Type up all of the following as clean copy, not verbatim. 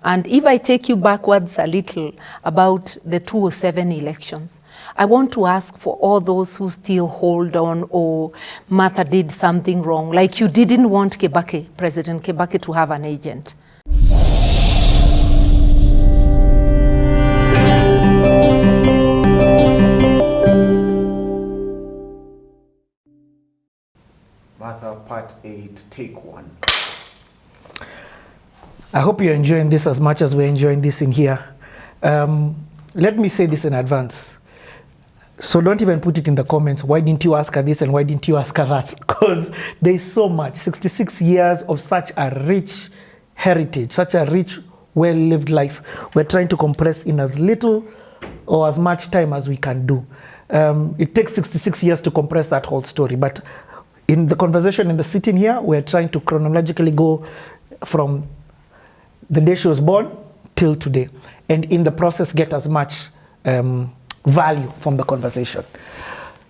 And if I take you backwards a little about the 2007 elections, I want to ask for all those who still hold on, or Martha did something wrong, like you didn't want Kibaki, President Kibaki, to have an agent. Martha, part 8, take 1. I hope you're enjoying this as much as we're enjoying this in here. Let me say this in advance. So don't even put it in the comments, why didn't you ask her this and why didn't you ask her that? Because there's so much, 66 years of such a rich heritage, such a rich, well-lived life. We're trying to compress in as little or as much time as we can do. It takes 66 years to compress that whole story, but in the conversation in the sitting here, we're trying to chronologically go from the day she was born till today, and in the process get as much value from the conversation.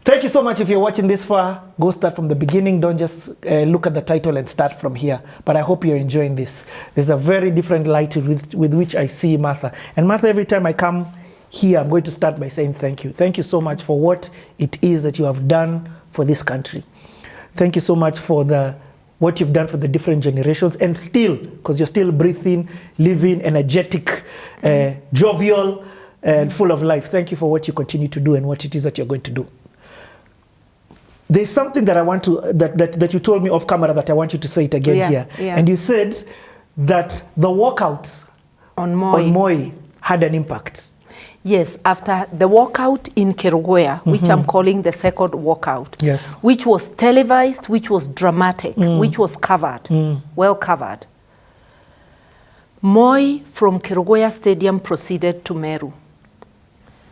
Thank you so much. If you're watching this far, go start from the beginning. Don't just look at the title and start from here. But I hope you're enjoying this. There's a very different light with which I see Martha. And Martha, every time I come here, I'm going to start by saying thank you. Thank you so much for what it is that you have done for this country. Thank you so much for what you've done for the different generations, and still, because you're still breathing, living, energetic, jovial, and full of life. Thank you for what you continue to do and what it is that you're going to do. There's something that I want to, that you told me off camera that I want you to say it again here. Yeah. And you said that the walkouts on Moi had an impact. Yes, after the walkout in Kerugoya, which I'm calling the second walkout, yes, which was televised, which was dramatic, which was covered, well covered. Moi from Kerugoya Stadium proceeded to Meru.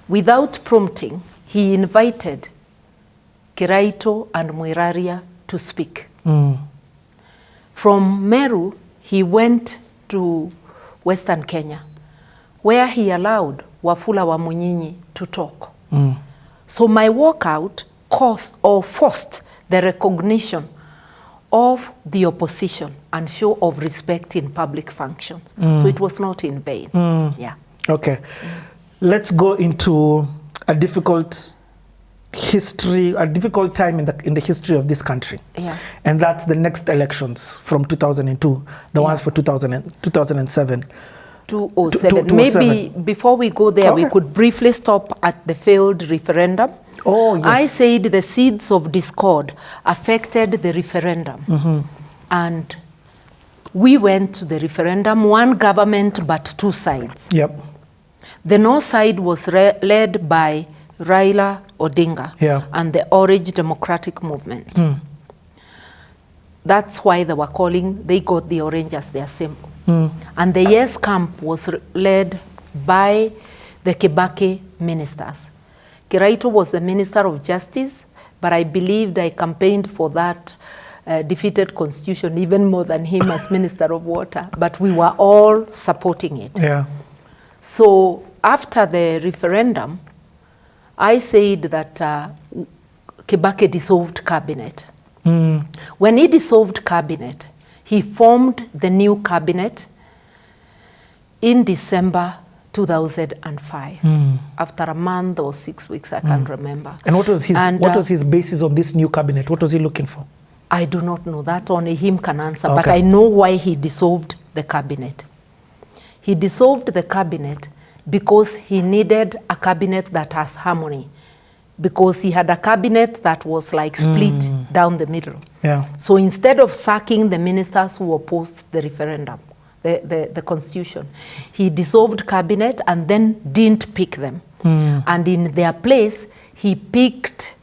Without prompting, he invited Kiraito and Mwiraria to speak. From Meru, he went to Western Kenya, where he allowed Wafula Wamunyinyi to talk. So my walkout forced the recognition of the opposition and show of respect in public function. So it was not in vain. Yeah. Okay. Let's go into a difficult history, a difficult time in the history of this country. Yeah. And that's the next elections from 2002, the ones for 2007. 2007. Maybe before we go there, we could briefly stop at the failed referendum. Oh, yes. I said the seeds of discord affected the referendum. And we went to the referendum, one government but two sides. Yep. The North side was led by Raila Odinga and the Orange Democratic Movement. That's why they got the orange as their symbol. And the Yes camp was led by the Kibaki ministers. Kiraito was the Minister of Justice, but I believed I campaigned for that defeated constitution even more than him as Minister of Water, but we were all supporting it. Yeah. So after the referendum, I said that Kibaki dissolved cabinet. When he dissolved cabinet, he formed the new cabinet in December 2005. After a month or 6 weeks, I can't remember. And what was his basis on this new cabinet? What was he looking for? I do not know. That only him can answer. But I know why he dissolved the cabinet. He dissolved the cabinet because he needed a cabinet that has harmony. Because he had a cabinet that was like split down the middle. Yeah. So instead of sacking the ministers who opposed the referendum, the constitution, he dissolved cabinet and then didn't pick them. And in their place, he picked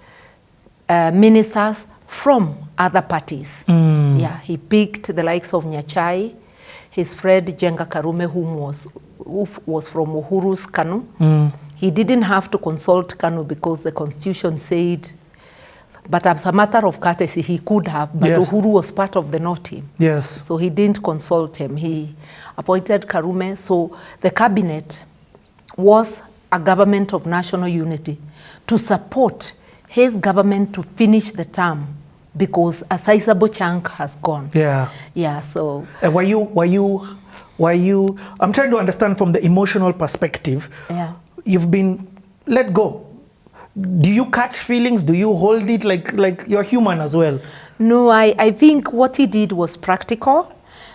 ministers from other parties. Yeah, he picked the likes of Nyachai, his friend Jenga Karume, who was from Uhuru's KANU. He didn't have to consult KANU because the constitution said, but as a matter of courtesy, he could have, but Uhuru was part of the no team. Yes. So he didn't consult him. He appointed Karume. So the cabinet was a government of national unity to support his government to finish the term because a sizable chunk has gone. Yeah. Yeah, so. Were you I'm trying to understand from the emotional perspective. Yeah. You've been let go. Do you catch feelings? Do you hold it like you're human as well? No, I think what he did was practical,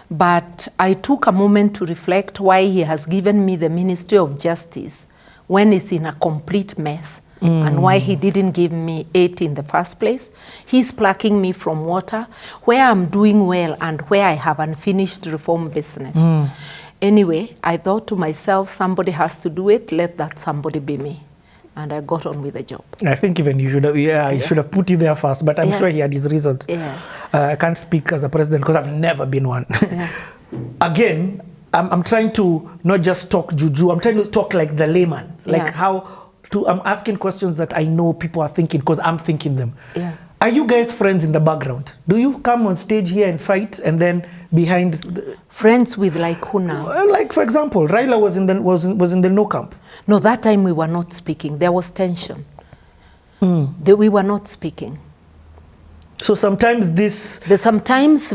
but I took a moment to reflect why he has given me the Ministry of Justice when it's in a complete mess, and why he didn't give me it in the first place. He's plucking me from water where I'm doing well and where I have unfinished reform business. Anyway, I thought to myself, somebody has to do it, let that somebody be me. And I got on with the job. I think even you should have, he should have put you there first, but I'm sure he had his reasons. I can't speak as a president because I've never been one. Again, I'm trying to not just talk juju, I'm trying to talk like the layman. Like I'm asking questions that I know people are thinking because I'm thinking them. Are you guys friends in the background? Do you come on stage here and fight and then behind? Friends with like who now? Like for example, Raila was in the no camp. No, that time we were not speaking. There was tension. We were not speaking. So sometimes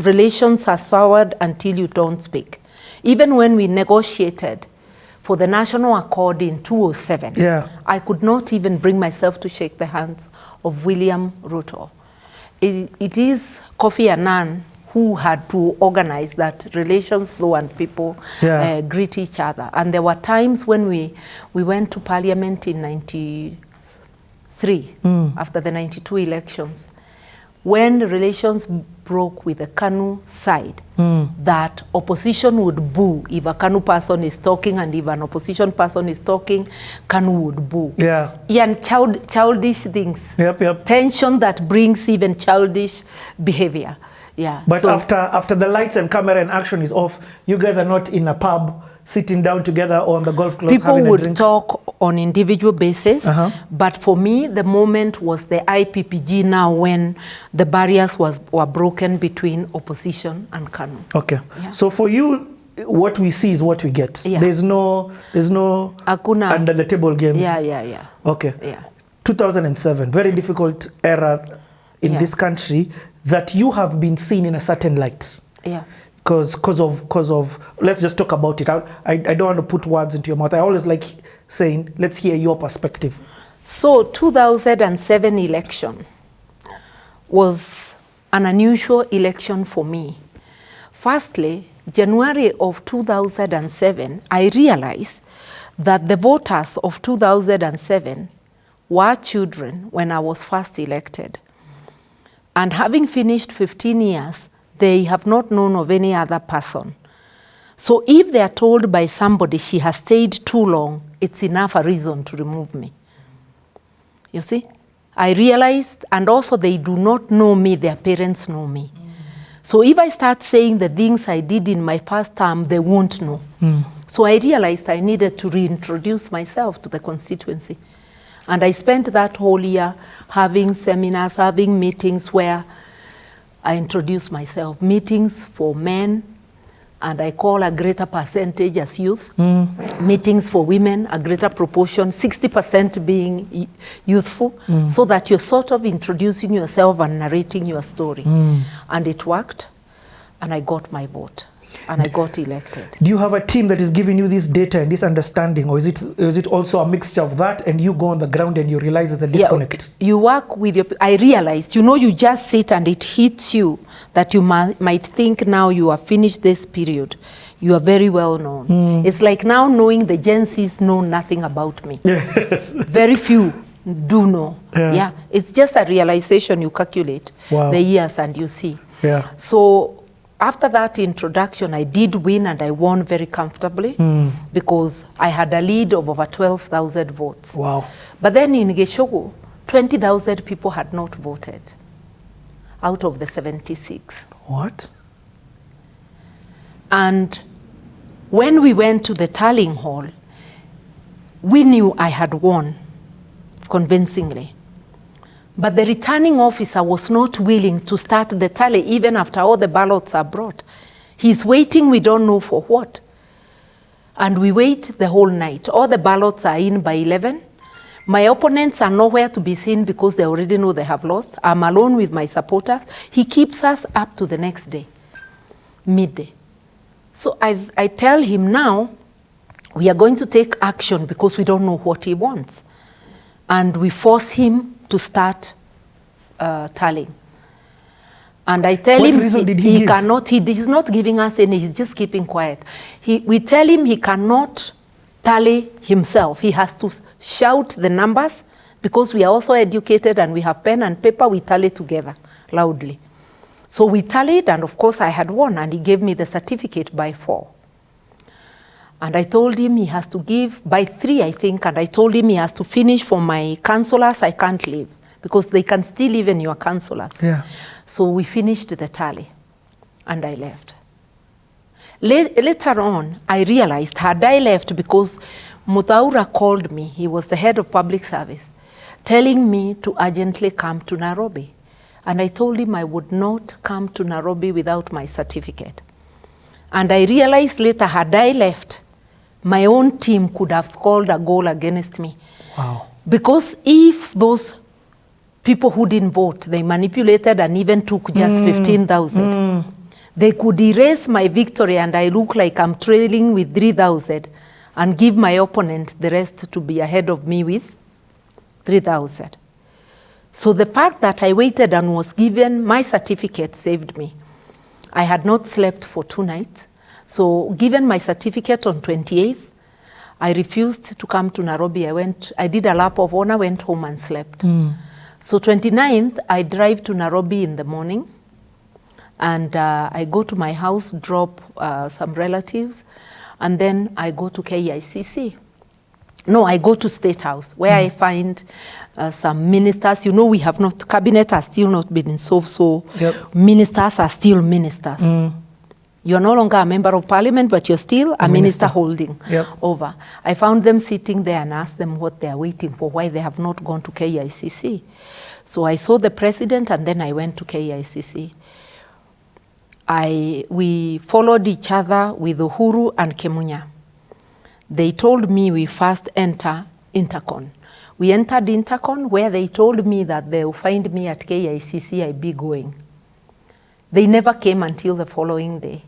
relations are soured until you don't speak. Even when we negotiated for the National Accord in 2007, I could not even bring myself to shake the hands of William Ruto. It is Kofi Annan who had to organize that relations flow and people greet each other. And there were times when we went to Parliament in 93, after the 92 elections, when the relations broke with the KANU side, that opposition would boo if a KANU person is talking, and if an opposition person is talking, KANU would boo. And childish things. Tension that brings even childish behavior. But so, after the lights and camera and action is off, you guys are not in a pub sitting down together or on the golf course having a drink? People would talk on individual basis, but for me, the moment was the IPPG now when the barriers were broken between opposition and KANU. Okay. So for you, what we see is what we get. There's no Akuna under the table games. Okay. 2007, very difficult era in this country that you have been seen in a certain light. Because of let's just talk about it. I don't want to put words into your mouth. I always like saying, let's hear your perspective. So 2007 election was an unusual election for me. Firstly, January of 2007, I realized that the voters of 2007 were children when I was first elected. And having finished 15 years, they have not known of any other person. So if they are told by somebody she has stayed too long, it's enough a reason to remove me. You see? I realized, and also they do not know me, their parents know me. So if I start saying the things I did in my first term, they won't know. So I realized I needed to reintroduce myself to the constituency. And I spent that whole year having seminars, having meetings where I introduced myself, meetings for men, and I call a greater percentage as youth. Meetings for women, a greater proportion, 60% being youthful, so that you're sort of introducing yourself and narrating your story. And it worked, and I got my vote, and I got elected. Do you have a team that is giving you this data and this understanding, or is it also a mixture of that, and you go on the ground and you realize there's a disconnect? You work with your... I realized, you just sit and it hits you that you might think now you have finished this period. You are very well known. It's like now knowing the Gen Zs know nothing about me. Very few do know. It's just a realization. You calculate the years and you see. So after that introduction, I did win, and I won very comfortably because I had a lead of over 12,000 votes. But then in Gichugu, 20,000 people had not voted out of the 76. What? And when we went to the tallying hall, we knew I had won convincingly. But the returning officer was not willing to start the tally even after all the ballots are brought. He's waiting, we don't know for what. And we wait the whole night. All the ballots are in by 11. My opponents are nowhere to be seen because they already know they have lost. I'm alone with my supporters. He keeps us up to the next day, midday. So I tell him now, we are going to take action because we don't know what he wants. And we force him to start tallying. And I tell him he cannot, he's not giving us any, he's just keeping quiet. We tell him he cannot tally himself. He has to shout the numbers because we are also educated and we have pen and paper, we tally together loudly. So we tallied, and of course I had won, and he gave me the certificate by 4. And I told him he has to give by 3, I think, and I told him he has to finish for my councillors. I can't leave because they can still live in your councillors. Yeah. So we finished the tally, and I left. Later on, I realized, had I left, because Mutaura called me, he was the head of public service, telling me to urgently come to Nairobi. And I told him I would not come to Nairobi without my certificate. And I realized later, had I left, my own team could have scored a goal against me. Wow. Because if those people who didn't vote, they manipulated and even took just 15,000, they could erase my victory and I look like I'm trailing with 3,000 and give my opponent the rest to be ahead of me with 3,000. So the fact that I waited and was given my certificate saved me. I had not slept for 2 nights. So given my certificate on 28th, I refused to come to Nairobi. I did a lap of honor, went home and slept. So 29th, I drive to Nairobi in the morning, and I go to my house, drop some relatives, and then I go to KICC. No, I go to State House, where I find some ministers. You know, we have not, cabinet has still not been solved, so ministers are still ministers. You're no longer a member of parliament, but you're still a minister holding over. I found them sitting there and asked them what they are waiting for, why they have not gone to KICC. So I saw the president, and then I went to KICC. We followed each other with Uhuru and Kemunya. They told me we first enter Intercon. We entered Intercon, where they told me that they will find me at KICC, I'd be going. They never came until the following day.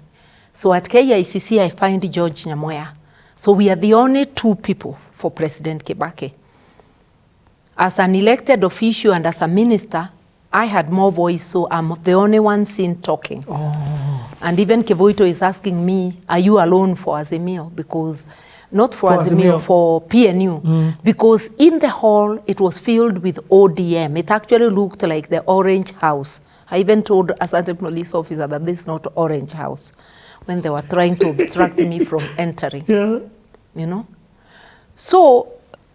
So at KICC, I find George Nyamoya. So we are the only 2 people for President Kibaki. As an elected official and as a minister, I had more voice, so I'm the only one seen talking. And even Kevoito is asking me, are you alone for Azimio? Because not for Azimio, for PNU. Because in the hall, it was filled with ODM. It actually looked like the Orange House. I even told a certain police officer that this is not Orange House, when they were trying to obstruct me from entering. You know? So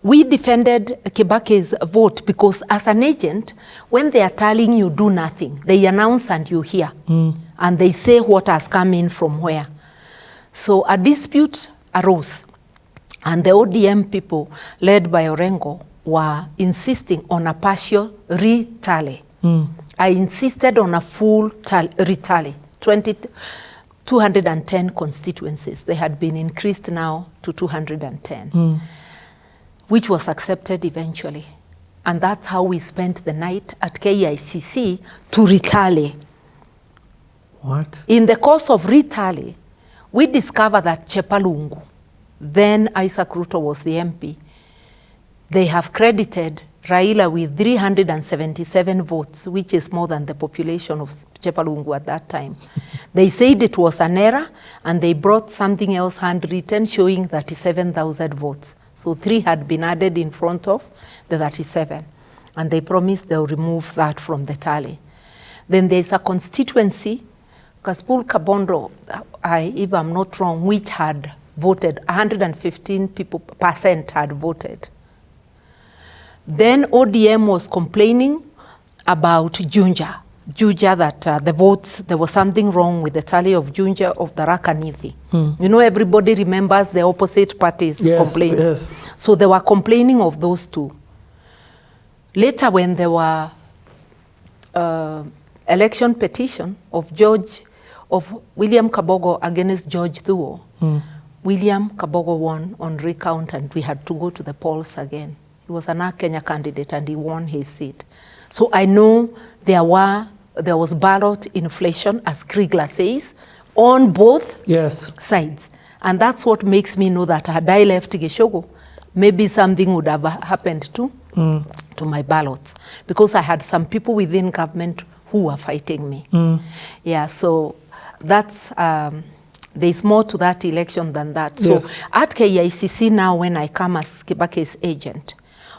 we defended Kibaki's vote because as an agent, when they are telling you do nothing, they announce and you hear. And they say what has come in from where. So a dispute arose. And the ODM people, led by Orengo, were insisting on a partial retally. I insisted on a full retally. 210 constituencies. They had been increased now to 210, which was accepted eventually. And that's how we spent the night at KICC to retally. What? In the course of retally, we discovered that Chepalungu, then Isaac Ruto was the MP, they have credited Raila with 377 votes, which is more than the population of Chepalungu at that time. They said it was an error, and they brought something else handwritten showing 37,000 votes. So 3 had been added in front of the 37, and they promised they'll remove that from the tally. Then there's a constituency, Kaspul Kabondo, if I'm not wrong, which had voted, 115% had voted. Then ODM was complaining about Junja, that the votes, there was something wrong with the tally of Junja of the Rakanithi. You know, everybody remembers the opposite parties' complaints. So they were complaining of those 2. Later, when there were election petition of William Kabogo against George Thuo, William Kabogo won on recount, and we had to go to the polls again. He was an Kenya candidate, and he won his seat. So I know there was ballot inflation, as Kriegler says, on both Yes. sides. And that's what makes me know that had I left Gichugu, maybe something would have happened to my ballots, because I had some people within government who were fighting me. Yeah, so that's, there's more to that election than that. Yes. So at KICC now, when I come as Kibaki's agent,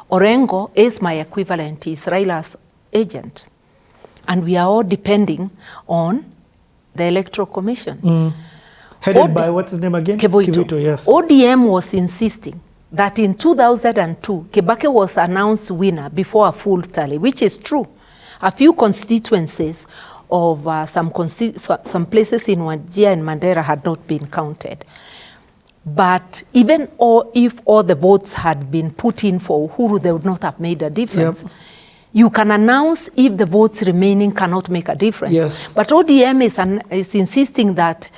Orengo is my equivalent, is Raila's agent. And we are all depending on the Electoral Commission. Headed by, what's his name again? Kivito. Yes. ODM was insisting that in 2002, Kibaki was announced winner before a full tally, which is true. A few constituencies of some places in Wajir and Mandera had not been counted. But even if all the votes had been put in for Uhuru, they would not have made a difference. Yep. You can announce if the votes remaining cannot make a difference. Yes. But ODM is insisting that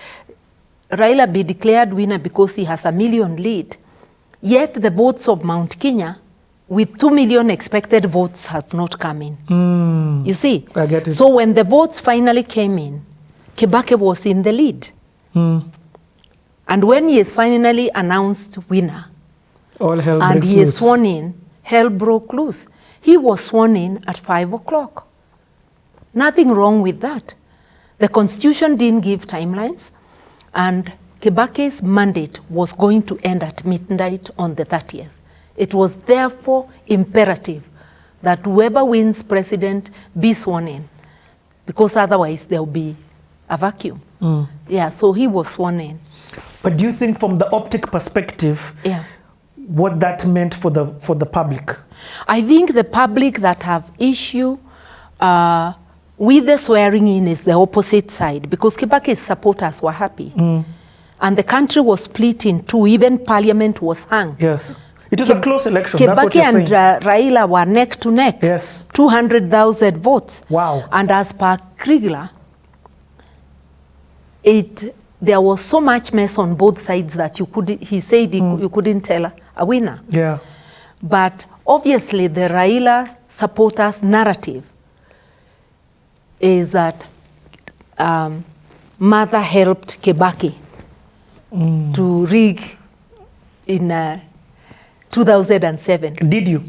Raila be declared winner because he has a 1 million lead. Yet the votes of Mount Kenya, with 2 million expected votes, have not come in. You see? I get it. So when the votes finally came in, Kibaki was in the lead. And when he is finally announced winner, all hell and breaks he is loose. sworn in, hell broke loose. He was sworn in at 5 o'clock. Nothing wrong with that. The Constitution didn't give timelines, and Kibaki's mandate was going to end at midnight on the 30th. It was therefore imperative that whoever wins president be sworn in, because otherwise there will be a vacuum. Yeah, so he was sworn in. But do you think from the optic perspective, what that meant for the public? I think the public that have issue with the swearing in is the opposite side, because Kibaki's supporters were happy. And the country was split in two. Even parliament was hung. Yes. It was a close election. That's what Kibaki you're saying. and Raila were neck to neck. Yes. 200,000 votes. Wow. And as per Kriegler, there was so much mess on both sides that he said you couldn't tell a winner. Yeah. But obviously the Raila supporters' narrative is that Martha helped Kibaki to rig in 2007. Did you?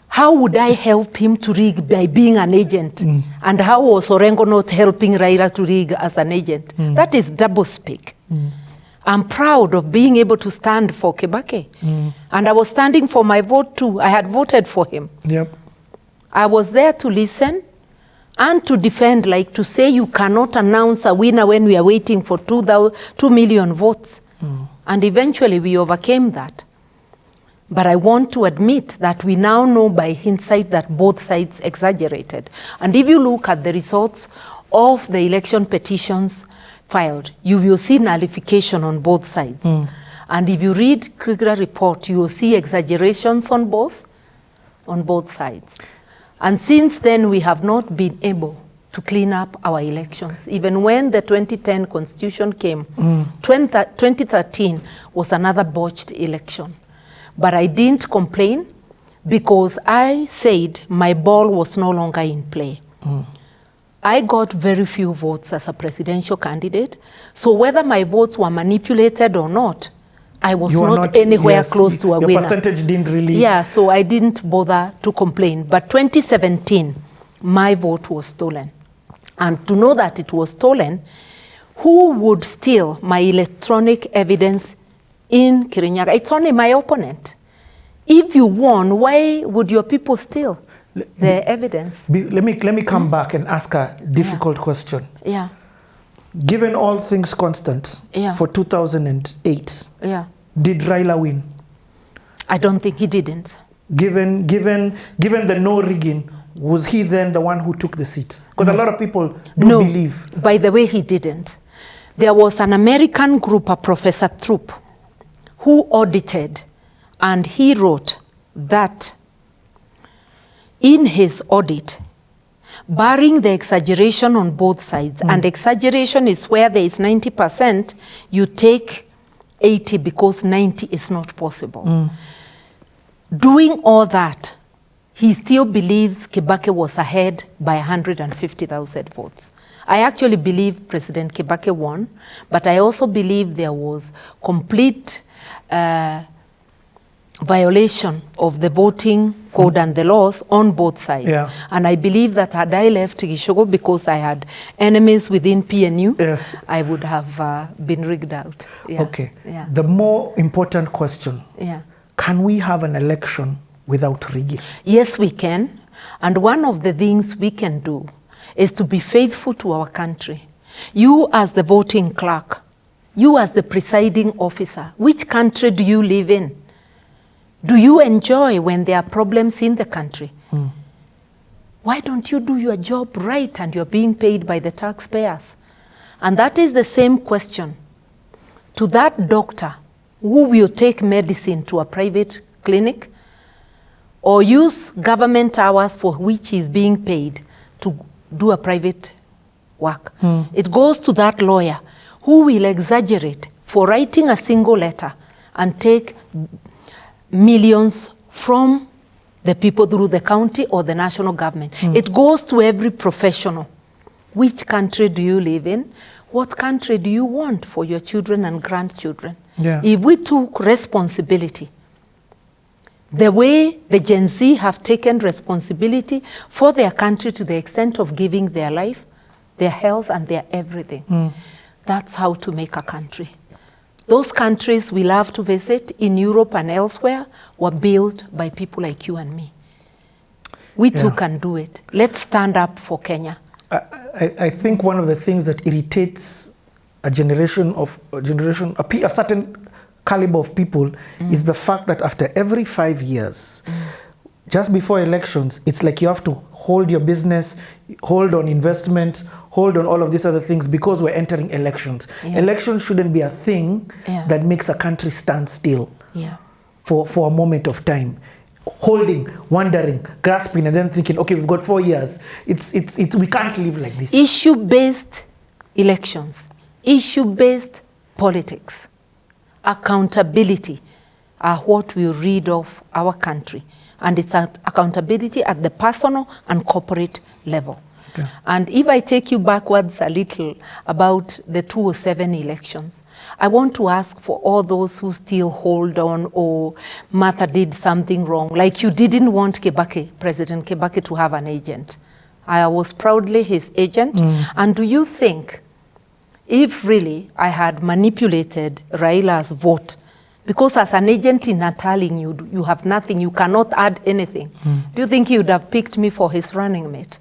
How would I help him to rig by being an agent? And how was Orengo not helping Raila to rig as an agent? That is doublespeak. I'm proud of being able to stand for Kibaki. And I was standing for my vote too. I had voted for him. Yep. I was there to listen and to defend, like to say you cannot announce a winner when we are waiting for 2 million votes. And eventually we overcame that. But I want to admit that we now know by hindsight that both sides exaggerated. And if you look at the results of the election petitions filed, you will see nullification on both sides. And if you read Kriegler report, you will see exaggerations on both sides. And since then, we have not been able to clean up our elections. Even when the 2010 Constitution came, 2013 was another botched election. But I didn't complain because I said my ball was no longer in play. I got very few votes as a presidential candidate. So whether my votes were manipulated or not, I was not anywhere close to a winner. Your percentage didn't really... Yeah, so I didn't bother to complain. But 2017, my vote was stolen. And to know that it was stolen, who would steal my electronic evidence in Kirinyaga? It's only my opponent. If you won, why would your people steal the evidence? Let me come back and ask a difficult question. Yeah. Given all things constant for 2008, did Raila win? I don't think he didn't. Given the no rigging, was he then the one who took the seat? Because a lot of people do believe. By the way, he didn't. There was an American group, a Professor Throop, who audited, and he wrote that in his audit, barring the exaggeration on both sides, and exaggeration is where there is 90%, you take 80 because 90 is not possible. Doing all that, he still believes Kibaki was ahead by 150,000 votes. I actually believe President Kibaki won, but I also believe there was complete violation of the voting code and the laws on both sides. Yeah. And I believe that had I left Gichugu because I had enemies within PNU, Yes. I would have been rigged out. Yeah. Okay. Yeah. The more important question, Yeah. can we have an election without rigging? Yes, we can. And one of the things we can do is to be faithful to our country. You as the voting clerk, you as the presiding officer, which country do you live in? Do you enjoy when there are problems in the country? Why don't you do your job right and you're being paid by the taxpayers? And that is the same question to that doctor who will take medicine to a private clinic or use government hours for which he's being paid to do a private work. It goes to that lawyer who will exaggerate for writing a single letter and take millions from the people through the county or the national government. It goes to every professional. Which country do you live in? What country do you want for your children and grandchildren? Yeah. If we took responsibility, the way the Gen Z have taken responsibility for their country to the extent of giving their life, their health, and their everything, that's how to make a country. Those countries we love to visit in Europe and elsewhere were built by people like you and me. We too can do it. Let's stand up for Kenya. I think one of the things that irritates a certain caliber of people is the fact that after every 5 years, just before elections, it's like you have to hold your business, hold on investment, hold on all of these other things because we're entering elections. Yeah. Elections shouldn't be a thing that makes a country stand still for a moment of time. Holding, wondering, grasping, and then thinking, okay, we've got 4 years. We can't live like this. Issue-based elections, issue-based politics, accountability are what we read of our country. And it's accountability at the personal and corporate level. Okay. And if I take you backwards a little about the 2007 elections, I want to ask for all those who still hold on, or Martha did something wrong, like you didn't want Kibaki, President Kibaki, to have an agent. I was proudly his agent. And do you think if really I had manipulated Raila's vote, because as an agent in Nataling, you have nothing, you cannot add anything, do you think he would have picked me for his running mate?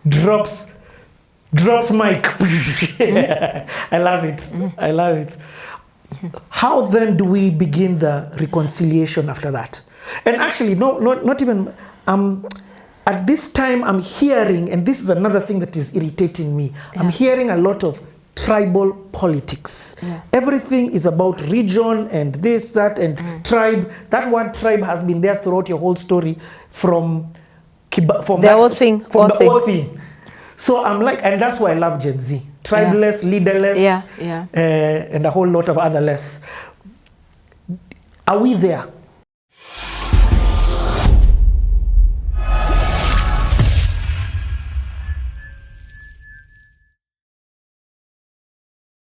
Drops mic. I love it. I love it. How then do we begin the reconciliation after that? And actually, not even, at this time I'm hearing, and this is another thing that is irritating me, I'm hearing a lot of tribal politics. Everything is about region and this, that, and tribe. That word tribe has been there throughout your whole story from the oathing. So I'm like, and that's why I love Gen Z. Tribeless, leaderless, and a whole lot of other less. Are we there?